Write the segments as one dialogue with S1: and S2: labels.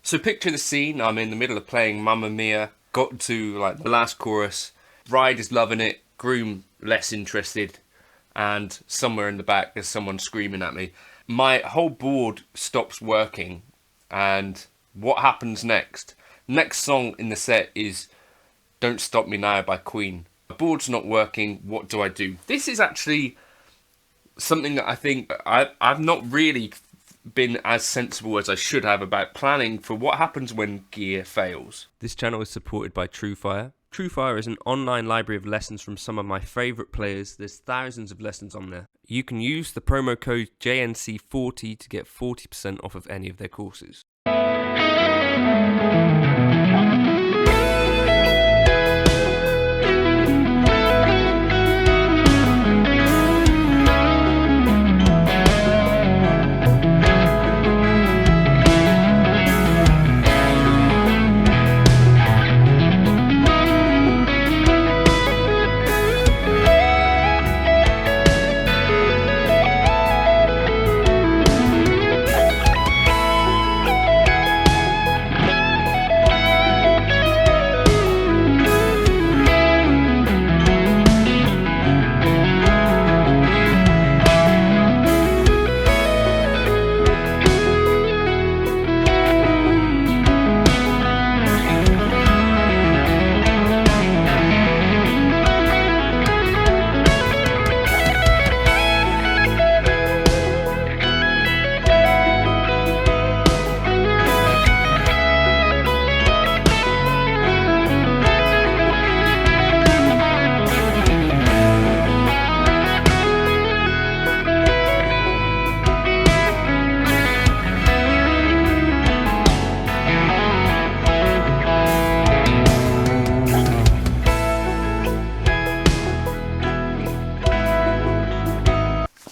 S1: So picture the scene, I'm in the middle of playing Mamma Mia, got to like the last chorus, bride is loving it, groom less interested, and somewhere in the back there's someone screaming at me. My whole board stops working, and what happens next? Next song in the set is Don't Stop Me Now by Queen. My board's not working, what do I do? This is actually something that I think I've not really been as sensible as I should have about planning for what happens when gear fails. This channel is supported by TrueFire. TrueFire is an online library of lessons from some of my favourite players. There's thousands of lessons on there. You can use the promo code JNC40 to get 40% off of any of their courses.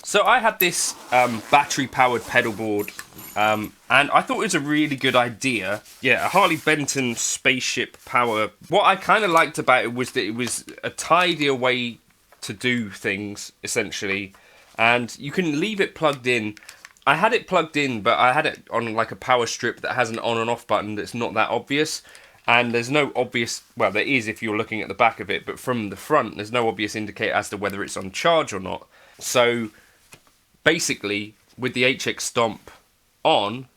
S1: So I had this battery-powered pedal board, and I thought it was a really good idea. Yeah, a Harley Benton spaceship power. What I kind of liked about it was that it was a tidier way to do things, essentially, and you can leave it plugged in. I had it plugged in, but I had it on like a power strip that has an on and off button that's not that obvious. And there's no obvious, well, there is if you're looking at the back of it, but from the front, there's no obvious indicator as to whether it's on charge or not. So basically, with the HX Stomp on,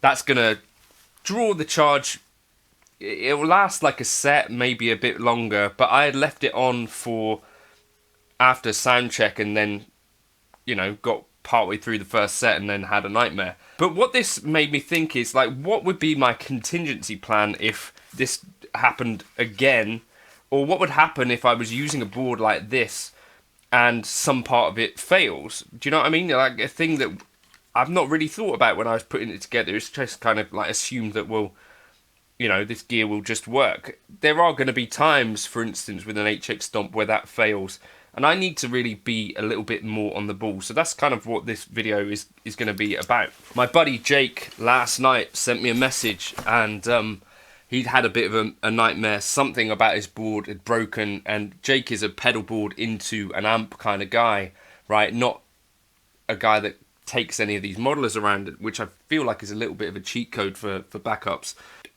S1: that's going to draw the charge. It will last like a set, maybe a bit longer, but I had left it on for after sound check and then, you know, got partway through the first set and then had a nightmare. But what this made me think is, like, what would be my contingency plan if this happened again? Or what would happen if I was using a board like this and some part of it fails? Do you know what I mean? Like, a thing that I've not really thought about when I was putting it together. It's just kind of like assumed that, well, you know, this gear will just work. There are going to be times, for instance, with an HX Stomp where that fails, and I need to really be a little bit more on the ball. So that's kind of what this video is going to be about. My buddy Jake last night sent me a message, and he'd had a bit of a nightmare. Something about his board had broken, and Jake is a pedal board into an amp kind of guy, right? Not a guy that takes any of these modelers around, which I feel like is a little bit of a cheat code for backups.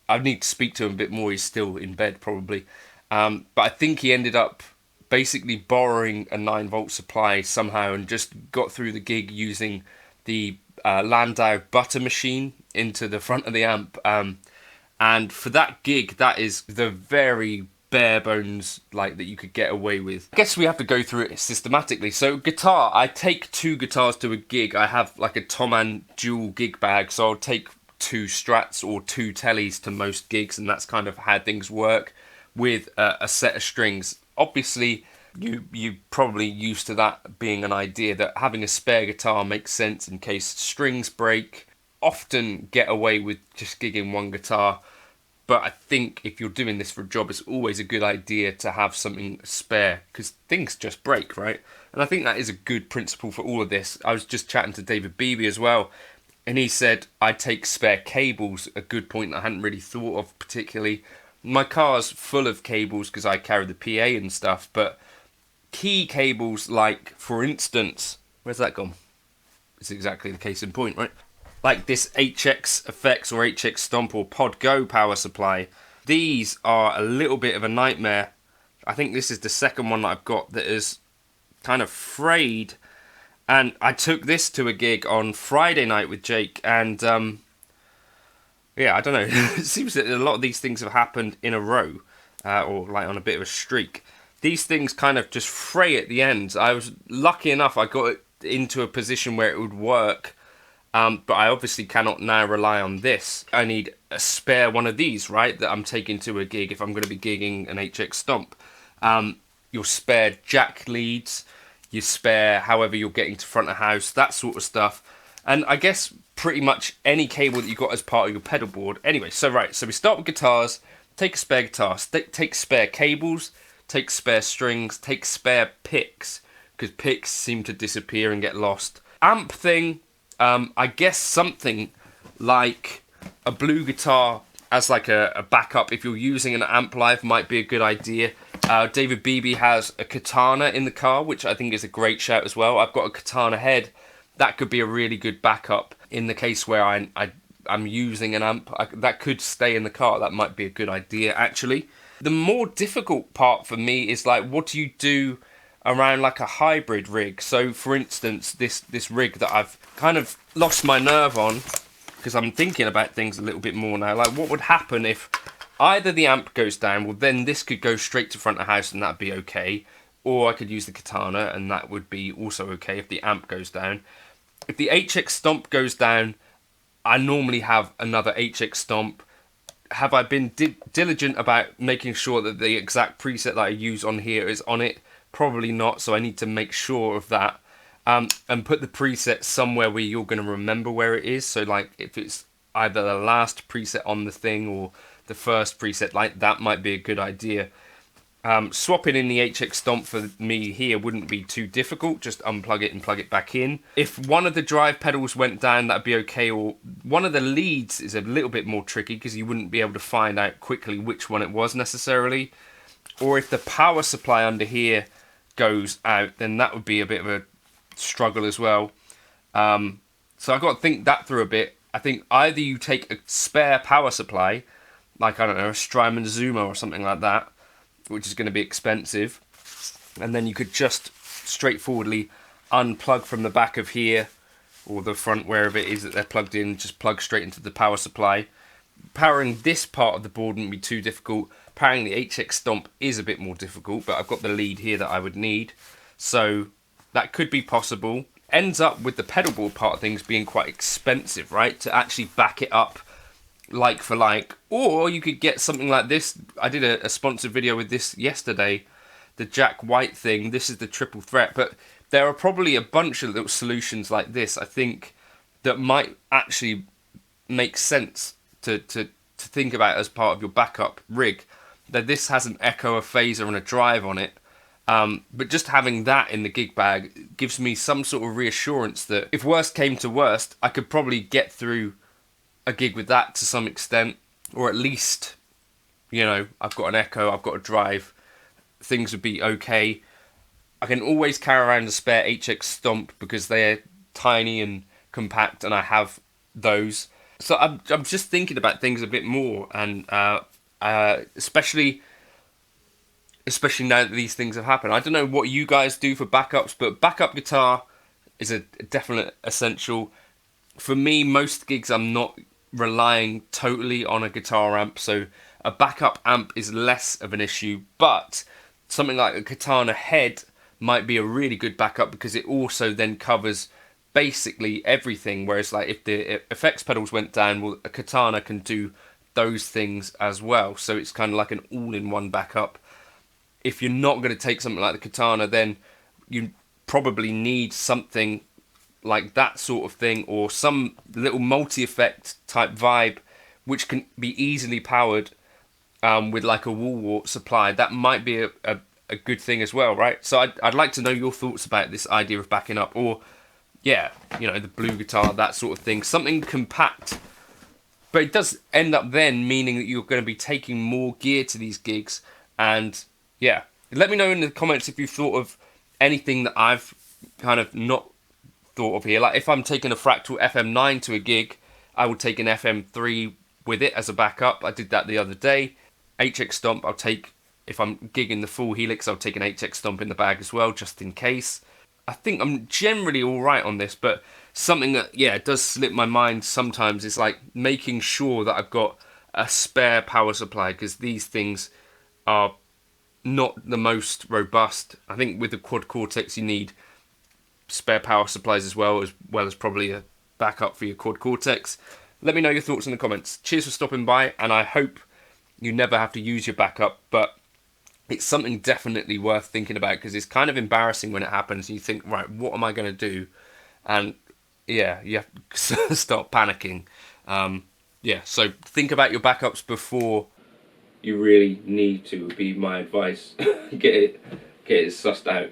S1: I need to speak to him a bit more. He's still in bed probably. But I think he ended up basically borrowing a 9-volt supply somehow and just got through the gig using the Landau butter machine into the front of the amp. And for that gig, that is the very bare bones like that you could get away with. I guess we have to go through it systematically. So guitar, I take 2 guitars to a gig. I have like a Thomann dual gig bag, so I'll take 2 Strats or 2 Tellys to most gigs, and that's kind of how things work with a set of strings. Obviously, you probably used to that being an idea that having a spare guitar makes sense in case strings break. Often get away with just gigging 1 guitar, but I think if you're doing this for a job, it's always a good idea to have something spare, because things just break, right? And I think that is a good principle for all of this. I was just chatting to David Beebe as well, and he said I take spare cables, a good point that I hadn't really thought of particularly. My car's full of cables because I carry the PA and stuff, but key cables, like, for instance, where's that gone? It's exactly the case in point, right? like this HX Effects or HX Stomp or Pod Go power supply. These are a little bit of a nightmare. I think this is the second one that I've got that is kind of frayed. And I took this to a gig on Friday night with Jake, and yeah, I don't know. It seems that a lot of these things have happened in a row, or like on a bit of a streak. These things kind of just fray at the ends. I was lucky enough I got it into a position where it would work, but I obviously cannot now rely on this. I need a spare one of these, right, that I'm taking to a gig if I'm going to be gigging an HX Stomp. Your spare jack leads, your spare however you're getting to front of house, that sort of stuff. And I guess pretty much any cable that you got as part of your pedal board. Anyway, so we start with guitars, take a spare guitar, take spare cables, take spare strings, take spare picks, because picks seem to disappear and get lost. Amp thing, I guess something like a blue guitar as like a backup if you're using an amp live might be a good idea. David Beebe has a Katana in the car, which I think is a great shout as well. I've got a Katana head. That could be a really good backup in the case where I'm using an amp. That could stay in the car. That might be a good idea, actually. The more difficult part for me is like, what do you do around like a hybrid rig? So, for instance, this rig that I've kind of lost my nerve on, because I'm thinking about things a little bit more now. Like, what would happen if either the amp goes down? Well, then this could go straight to front of house and that'd be okay. Or I could use the Katana and that would be also okay if the amp goes down. If the HX Stomp goes down, I normally have another HX Stomp. Have I been diligent about making sure that the exact preset that I use on here is on it? Probably not, so I need to make sure of that. And put the preset somewhere where you're going to remember where it is. So like if it's either the last preset on the thing or the first preset, like that might be a good idea. Swapping in the HX Stomp for me here wouldn't be too difficult. Just unplug it and plug it back in. If one of the drive pedals went down, that'd be okay. Or one of the leads is a little bit more tricky because you wouldn't be able to find out quickly which one it was necessarily. Or if the power supply under here goes out, then that would be a bit of a struggle as well. So I've got to think that through a bit. I think either you take a spare power supply, like, I don't know, a Strymon Zuma or something like that, which is going to be expensive, and then you could just straightforwardly unplug from the back of here, or the front, wherever it is that they're plugged in, just plug straight into the power supply. Powering this part of the board wouldn't be too difficult. Powering the HX Stomp is a bit more difficult, but I've got the lead here that I would need, so that could be possible. Ends up with the pedal board part of things being quite expensive, right, to actually back it up like for like. Or you could get something like this. I did a sponsored video with this yesterday, the Jack White thing. This is the triple threat, but there are probably a bunch of little solutions like this, I think, that might actually make sense to think about as part of your backup rig. That this has an echo, a phaser and a drive on it, but just having that in the gig bag gives me some sort of reassurance that if worst came to worst, I could probably get through a gig with that to some extent, or at least, you know, I've got an echo, I've got a drive, things would be okay. I can always carry around a spare HX Stomp because they're tiny and compact, and I have those. So I'm just thinking about things a bit more, and especially now that these things have happened. I don't know what you guys do for backups, but backup guitar is a definite essential. For me, most gigs I'm not relying totally on a guitar amp, so a backup amp is less of an issue, but something like a Katana head might be a really good backup because it also then covers basically everything, whereas like if the effects pedals went down, well, a Katana can do those things as well, so it's kind of like an all-in-one backup. If you're not going to take something like the Katana, then you probably need something like that sort of thing, or some little multi-effect type vibe which can be easily powered with like a wall wart supply. That might be a good thing as well, right? So I'd like to know your thoughts about this idea of backing up, or yeah, you know, the blue guitar, that sort of thing, something compact. But it does end up then meaning that you're going to be taking more gear to these gigs, and yeah, let me know in the comments if you've thought of anything that I've kind of not thought of here. Like if I'm taking a Fractal FM9 to a gig, I would take an FM3 with it as a backup. I did that the other day. HX Stomp, I'll take, if I'm gigging the full Helix, I'll take an HX Stomp in the bag as well, just in case. I think I'm generally alright on this, but something that, yeah, does slip my mind sometimes is like making sure that I've got a spare power supply, because these things are not the most robust. I think with the Quad Cortex you need spare power supplies as well as probably a backup for your Quad Cortex. Let me know your thoughts in the comments. Cheers for stopping by, and I hope you never have to use your backup, but it's something definitely worth thinking about, because it's kind of embarrassing when it happens and you think, right, what am I going to do? And yeah, you have to start panicking. Yeah, so think about your backups before you really need to, would be my advice. Get it sussed out.